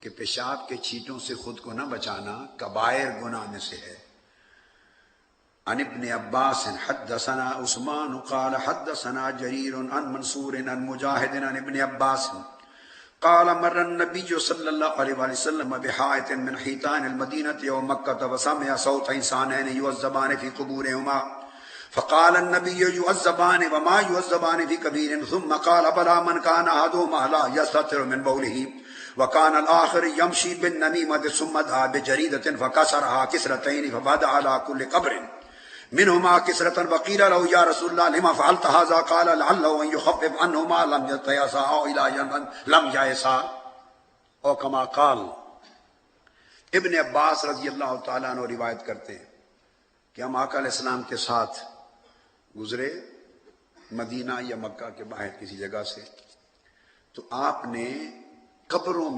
کہ پیشاب کے چھینٹوں سے خود کو نہ بچانا کبائر گناہ میں سے ہے۔ عن ابن عباس حدثنا عثمان قال حدثنا جرير عن منصور عن مجاهد عن ابن عباس قال مر النبي صلى الله عليه وسلم بحائط من حيطان المدينة يوم مكة وسمع صوت إنسانين يعذبان في قبورهما فقال النبي يعذبان وما يعذبان في كبير ثم قال بلى من كان أحدهما لا يستتر من بوله وكان الآخر يمشي بالنميمة ثم دعا بجريدة فكسرها كسرتين فبدا على كل قبر منهما كسرة وقيل له يا رسول الله لما فعلت هذا قال لعله أن يخفف عنهما لم يتيسا أو إلى لم ييسا او كما قال۔ ابن عباس رضی اللہ تعالیٰ عنہ روایت کرتے ہیں کہ ہم آقا علیہ السلام کے ساتھ گزرے مدینہ یا مکہ کے باہر کسی جگہ سے، تو آپ نے قبروں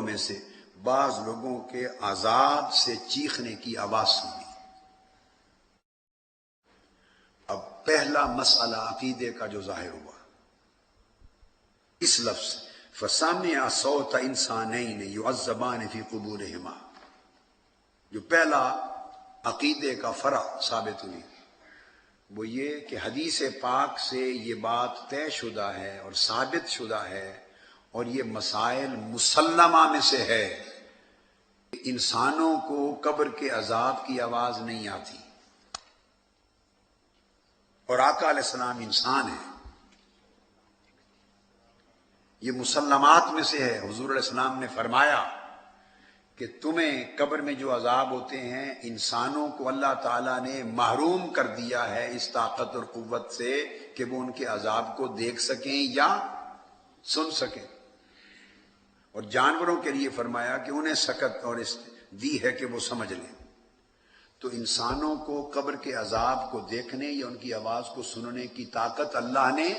میں سے بعض لوگوں کے عذاب سے چیخنے کی آواز سنی۔ اب پہلا مسئلہ عقیدے کا جو ظاہر ہوا اس لفظ فَسَمِعَ صَوْتَ إِنسَانَيْنِ يُعَذَّبَانِ فِي قُبُورِهِمَا، جو پہلا عقیدے کا فرع ثابت ہوئی وہ یہ کہ حدیث پاک سے یہ بات طے شدہ ہے اور ثابت شدہ ہے اور یہ مسائل مسلمہ میں سے ہے کہ انسانوں کو قبر کے عذاب کی آواز نہیں آتی، اور آقا علیہ السلام انسان ہے، یہ مسلمات میں سے ہے۔ حضور علیہ السلام نے فرمایا کہ تمہیں قبر میں جو عذاب ہوتے ہیں انسانوں کو اللہ تعالیٰ نے محروم کر دیا ہے اس طاقت اور قوت سے کہ وہ ان کے عذاب کو دیکھ سکیں یا سن سکیں، اور جانوروں کے لیے فرمایا کہ انہیں سکت اور دی ہے کہ وہ سمجھ لیں۔ تو انسانوں کو قبر کے عذاب کو دیکھنے یا ان کی آواز کو سننے کی طاقت اللہ نے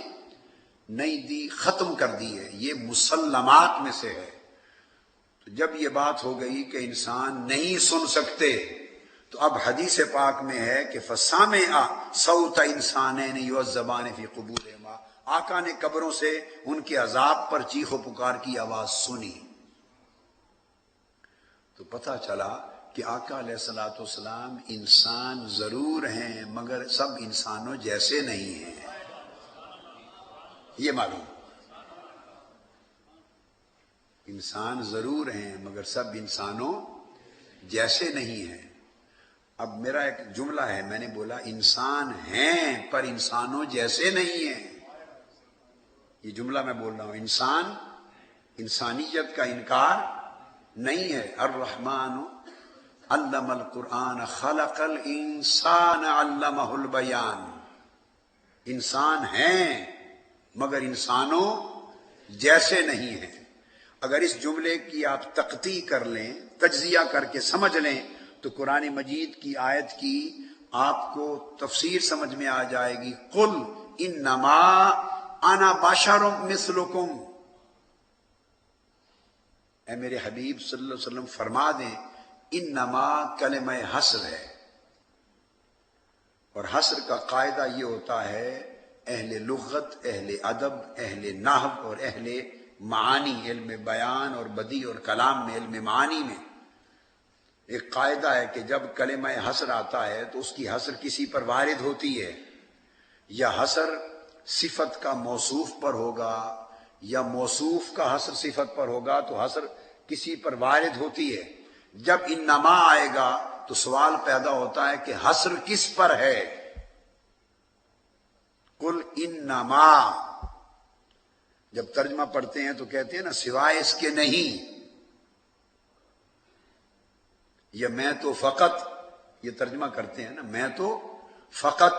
نہیں دی، ختم کر دی ہے، یہ مسلمات میں سے ہے۔ تو جب یہ بات ہو گئی کہ انسان نہیں سن سکتے تو اب حدیث پاک میں ہے کہ فَسَمِعَ صَوْتَ إِنسَانَيْنِ يُعَذَّبَانِ فِي قُبُورِهِمَا، آقا نے قبروں سے ان کے عذاب پر چیخ و پکار کی آواز سنی۔ تو پتہ چلا کہ آقا علیہ الصلوۃ والسلام انسان ضرور ہیں مگر سب انسانوں جیسے نہیں ہیں، یہ معلوم۔ انسان ضرور ہیں مگر سب انسانوں جیسے نہیں ہیں۔ اب میرا ایک جملہ ہے، میں نے بولا انسان ہیں پر انسانوں جیسے نہیں ہیں، یہ جملہ میں بول رہا ہوں۔ انسان انسانیت کا انکار نہیں ہے۔ الرحمن علم القرآن خلق الانسان علمہ البیان، انسان ہیں مگر انسانوں جیسے نہیں ہیں۔ اگر اس جملے کی آپ تقطیع کر لیں، تجزیہ کر کے سمجھ لیں تو قرآن مجید کی آیت کی آپ کو تفسیر سمجھ میں آ جائے گی۔ قل انما انا بشر مثلکم، اے میرے حبیب صلی اللہ علیہ وسلم فرما دیں انما کلمہ حصر ہے، اور حصر کا قاعدہ یہ ہوتا ہے اہل لغت، اہل ادب، اہل نحو اور اہل معانی، علم بیان اور بدیع اور کلام میں، علم معانی میں ایک قاعدہ ہے کہ جب کلمہ حصر آتا ہے تو اس کی حصر کسی پر وارد ہوتی ہے، یا حصر صفت کا موصوف پر ہوگا یا موصوف کا حصر صفت پر ہوگا، تو حصر کسی پر وارد ہوتی ہے۔ جب انما آئے گا تو سوال پیدا ہوتا ہے کہ حصر کس پر ہے؟ قل انما، جب ترجمہ پڑھتے ہیں تو کہتے ہیں نا سوائے اس کے نہیں، یا میں تو فقط، یہ ترجمہ کرتے ہیں نا میں تو فقط،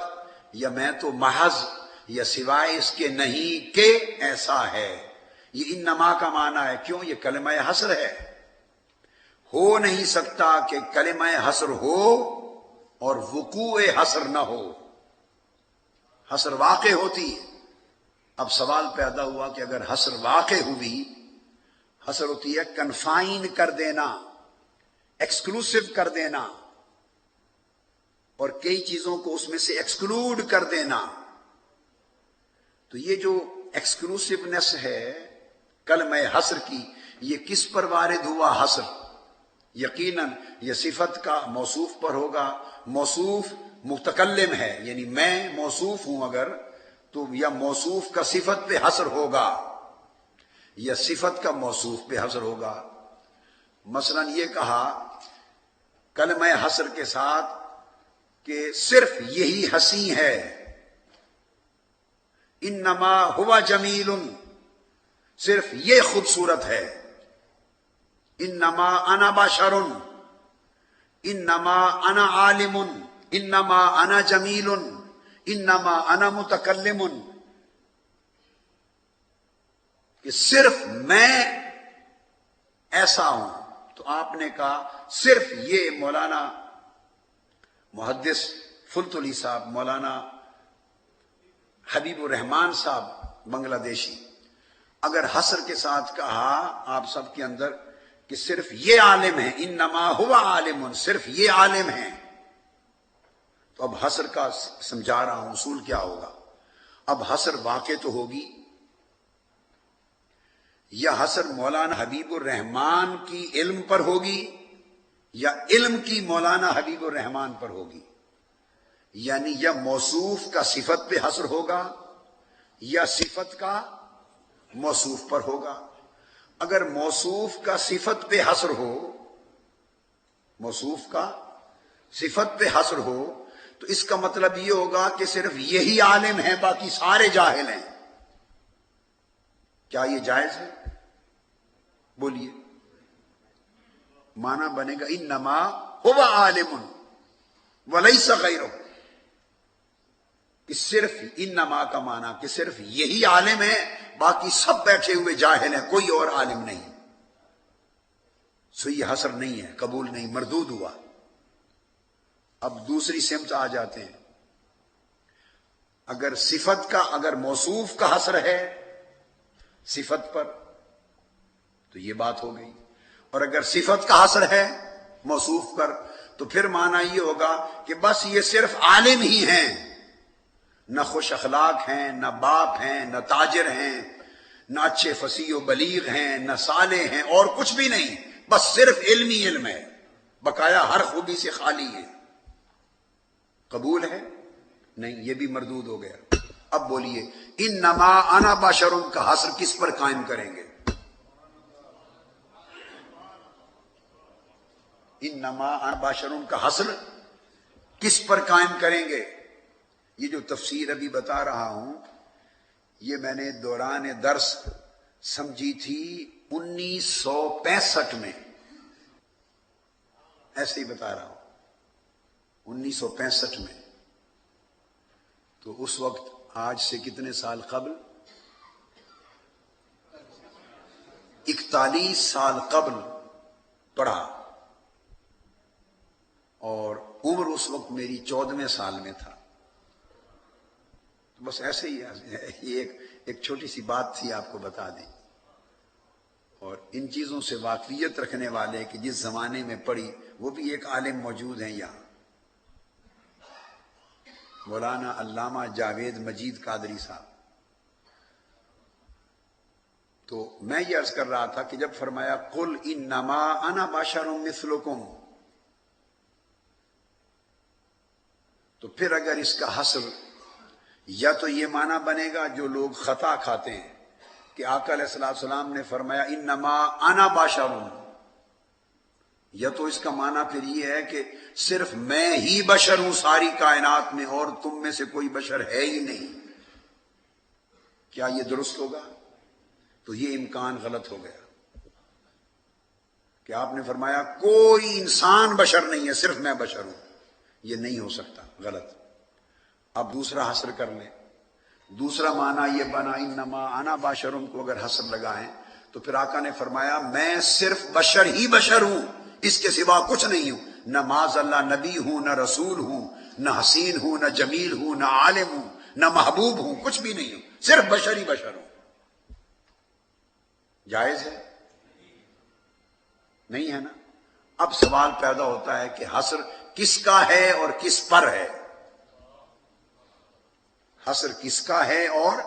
یا میں تو محض، یا سوائے اس کے نہیں کہ ایسا ہے۔ یہ انما کا معنی ہے، کیوں؟ یہ کلمہ حصر ہے۔ ہو نہیں سکتا کہ کلمہ حصر ہو اور وقوع حصر نہ ہو، حصر واقع ہوتی ہے۔ اب سوال پیدا ہوا کہ اگر حصر واقع ہوئی، حصر ہوتی ہے کنفائن کر دینا، ایکسکلوسیو کر دینا، اور کئی چیزوں کو اس میں سے ایکسکلوڈ کر دینا، تو یہ جو ایکسکلوسیونیس ہے کلمہ حسر کی یہ کس پر وارد ہوا حسر؟ یقیناً یہ صفت کا موصوف پر ہوگا. موصوف متکلم ہے، یعنی میں موصوف ہوں اگر تو یا موصوف کا صفت پہ حسر ہوگا یا صفت کا موصوف پہ حسر ہوگا. مثلا یہ کہا کلمہ حسر کے ساتھ کہ صرف یہی ہنسی ہے، انما ہوا جمیل، صرف یہ خوبصورت ہے. انما انا بشر، انما انا عالم، انما انا جمیل، انما انا متکلم، کہ صرف میں ایسا ہوں. تو آپ نے کہا صرف یہ مولانا محدث فلتلی صاحب، مولانا حبیب الرحمان صاحب بنگلہ دیشی، اگر حسر کے ساتھ کہا آپ سب کے اندر کہ صرف یہ عالم ہے، انما ہوا عالم، صرف یہ عالم ہے، تو اب حسر کا سمجھا رہا ہوں اصول کیا ہوگا. اب حسر واقع تو ہوگی، یا حسر مولانا حبیب الرحمان کی علم پر ہوگی یا علم کی مولانا حبیب الرحمان پر ہوگی. یعنی یا موصوف کا صفت پہ حسر ہوگا یا صفت کا موصوف پر ہوگا. اگر موصوف کا صفت پہ حسر ہو، موصوف کا صفت پہ حسر ہو تو اس کا مطلب یہ ہوگا کہ صرف یہی عالم ہے، باقی سارے جاہل ہیں. کیا یہ جائز ہے؟ بولیے. معنی بنے گا انما ہوا عالم ولیس غیرہ، کہ صرف انما کا معنی کہ صرف یہی عالم ہے، باقی سب بیٹھے ہوئے جاہل ہیں، کوئی اور عالم نہیں. سو یہ حسر نہیں ہے، قبول نہیں، مردود ہوا. اب دوسری سمت آ جاتے ہیں. اگر صفت کا، اگر موصوف کا حسر ہے صفت پر تو یہ بات ہو گئی، اور اگر صفت کا حسر ہے موصوف پر تو پھر معنی یہ ہوگا کہ بس یہ صرف عالم ہی ہیں، نہ خوش اخلاق ہیں، نہ باپ ہیں، نہ تاجر ہیں، نہ اچھے فصیح و بلیغ ہیں، نہ صالح ہیں، اور کچھ بھی نہیں، بس صرف علم ہی علم ہے، بقایا ہر خوبی سے خالی ہے. قبول ہے؟ نہیں، یہ بھی مردود ہو گیا. اب بولیے انما انا بشر کا حسر کس پر قائم کریں گے؟ انما انا بشر کا حسر کس پر قائم کریں گے؟ یہ جو تفسیر ابھی بتا رہا ہوں یہ میں نے دوران درس سمجھی تھی 1965 میں، ایسے ہی بتا رہا ہوں 1965 میں. تو اس وقت آج سے کتنے سال قبل؟ 41 سال قبل پڑھا، اور عمر اس وقت میری 14ویں سال میں تھا. تو بس ایسے ہی یہ ایک چھوٹی سی بات تھی، آپ کو بتا دیں. اور ان چیزوں سے واقفیت رکھنے والے کہ جس زمانے میں پڑھی وہ بھی ایک عالم موجود ہیں یہاں، مولانا علامہ جاوید مجید قادری صاحب. تو میں یہ عرض کر رہا تھا کہ جب فرمایا قل انما انا بشر مثلکم، تو پھر اگر اس کا حسر یا تو یہ معنی بنے گا جو لوگ خطا کھاتے ہیں کہ آقا علیہ السلام نے فرمایا انما انا بشر، یا تو اس کا معنی پھر یہ ہے کہ صرف میں ہی بشر ہوں ساری کائنات میں اور تم میں سے کوئی بشر ہے ہی نہیں. کیا یہ درست ہوگا؟ تو یہ امکان غلط ہو گیا کہ آپ نے فرمایا کوئی انسان بشر نہیں ہے، صرف میں بشر ہوں. یہ نہیں ہو سکتا، غلط. اب دوسرا حسر کر لیں. دوسرا معنی یہ بنا انما انا بشر کو اگر حسر لگائیں تو پھر آقا نے فرمایا میں صرف بشر ہی بشر ہوں، اس کے سوا کچھ نہیں ہوں. نہ معاذ اللہ نبی ہوں، نہ رسول ہوں، نہ حسین ہوں، نہ جمیل ہوں، نہ عالم ہوں، نہ محبوب ہوں، کچھ بھی نہیں ہوں، صرف بشر ہی بشر ہوں. جائز ہے؟ نہیں ہے نا. اب سوال پیدا ہوتا ہے کہ حسر کس کا ہے اور کس پر ہے؟ حسر کس کا ہے اور